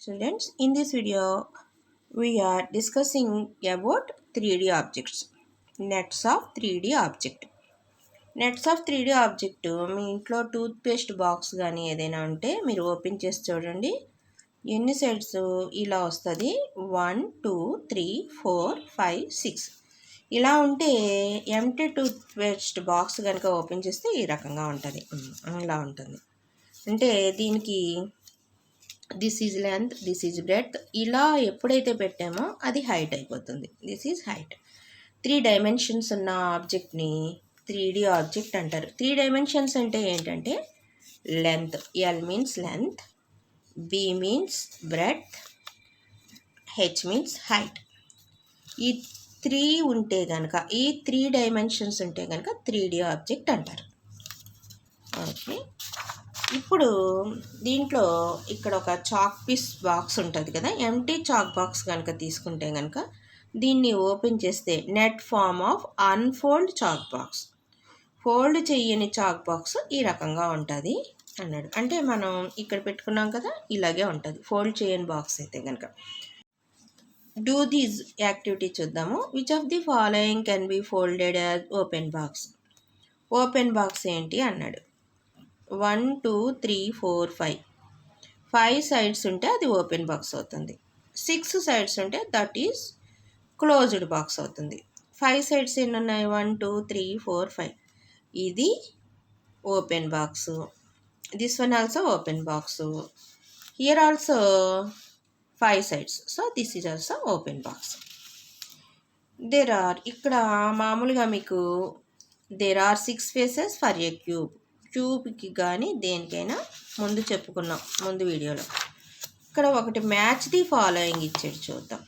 Students, in this video, we are discussing about 3D objects. Nets of 3D object. Nets of 3D object మీ ఇంట్లో toothpaste box కానీ ఏదైనా ఉంటే మీరు open చేసి చూడండి. ఎన్ని సైడ్స్ ఇలా వస్తుంది, 1 2 3 4 5 6 ఇలా ఉంటే ఎంటీ టూత్పేస్ట్ బాక్స్ కనుక ఓపెన్ చేస్తే ఈ రకంగా ఉంటుంది. ఇలా ఉంటుంది. అంటే దీనికి this is length, this is breadth, ఇలా ఎప్పుడైతే పెట్టామో అది హైట్ అయిపోతుంది. This is height. 3 డైమెన్షన్స్ ఉన్న ఆబ్జెక్ట్ని 3D ఆబ్జెక్ట్ అంటారు. 3 డైమెన్షన్స్ అంటే ఏంటంటే length, L means length, B means breadth, H means height. ఈ 3 ఉంటే కనుక, ఈ 3 డైమెన్షన్స్ ఉంటే కనుక 3D ఆబ్జెక్ట్ అంటారు. ఓకే, ఇప్పుడు దీంట్లో ఇక్కడ ఒక చాక్ పీస్ బాక్స్ ఉంటుంది కదా, ఎంటీ చాక్ బాక్స్ కనుక తీసుకుంటే కనుక దీన్ని ఓపెన్ చేస్తే net form of unfold chalk box, fold చెయ్యని చాక్ బాక్స్ ఈ రకంగా ఉంటుంది అన్నాడు. అంటే మనం ఇక్కడ పెట్టుకున్నాం కదా, ఇలాగే ఉంటుంది ఫోల్డ్ చేయని బాక్స్ అయితే కనుక. డూ దీస్ యాక్టివిటీ చూద్దాము. Which of the following can be folded as open box. Open box ఏంటి అన్నాడు. 1 2 3 4 5 సైడ్స్ ఉంటే అది ఓపెన్ బాక్స్ అవుతుంది. 6 సైడ్స్ ఉంటే దట్ ఈజ్ క్లోజ్డ్ బాక్స్ అవుతుంది. 5 సైడ్స్ ఎన్ని ఉన్నాయి, 1 2 3 4 5, ఇది open box. This one also open box. Here also 5 sides, so this is also open box. There are, ఇక్కడ మామూలుగా మీకు there are 6 faces for a cube. క్యూబ్కి కానీ దేనికైనా ముందు చెప్పుకున్నాం ముందు వీడియోలో. ఇక్కడ ఒకటి మ్యాచ్ ది ఫాలోయింగ్ ఇచ్చాడు, చూద్దాం.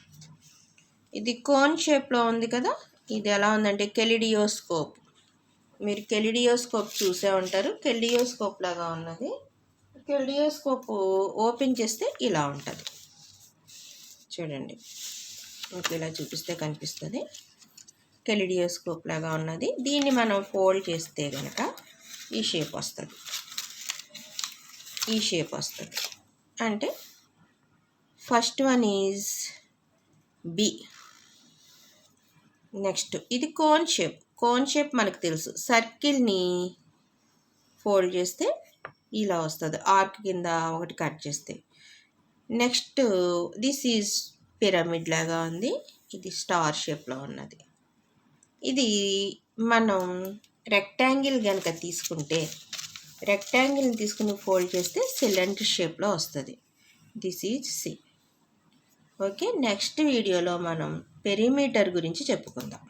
ఇది కోన్ షేప్లో ఉంది కదా, ఇది ఎలా ఉందంటే కెలిడియోస్కోప్. మీరు కెలిడియోస్కోప్ చూసే ఉంటారు, కెలిడియోస్కోప్ లాగా ఉన్నది. కెలిడియోస్కోప్ ఓపెన్ చేస్తే ఇలా ఉంటుంది చూడండి, మీకు ఇలా చూపిస్తే కనిపిస్తుంది. కెలిడియోస్కోప్ లాగా ఉన్నది. దీన్ని మనం ఫోల్డ్ చేస్తే కనుక ఈ షేప్ వస్తుంది, ఈ షేప్ వస్తుంది. అంటే first one is B. Next ఇది కోన్ షేప్. కోన్ షేప్ మనకు తెలుసు, సర్కిల్ని ఫోల్డ్ చేస్తే ఇలా వస్తుంది, ఆర్క్ కింద ఒకటి కట్ చేస్తే. నెక్స్ట్ దిస్ ఈజ్ పిరమిడ్ లాగా ఉంది, ఇది స్టార్ షేప్లో ఉన్నది. ఇది మనం రెక్టాంగిల్ కనుక తీసుకుంటే, రెక్టాంగిల్ని తీసుకుని ఫోల్డ్ చేస్తే సిలిండర్ షేప్లో వస్తుంది. This is C. Okay, next వీడియోలో మనం పెరిమీటర్ గురించి చెప్పుకుందాం.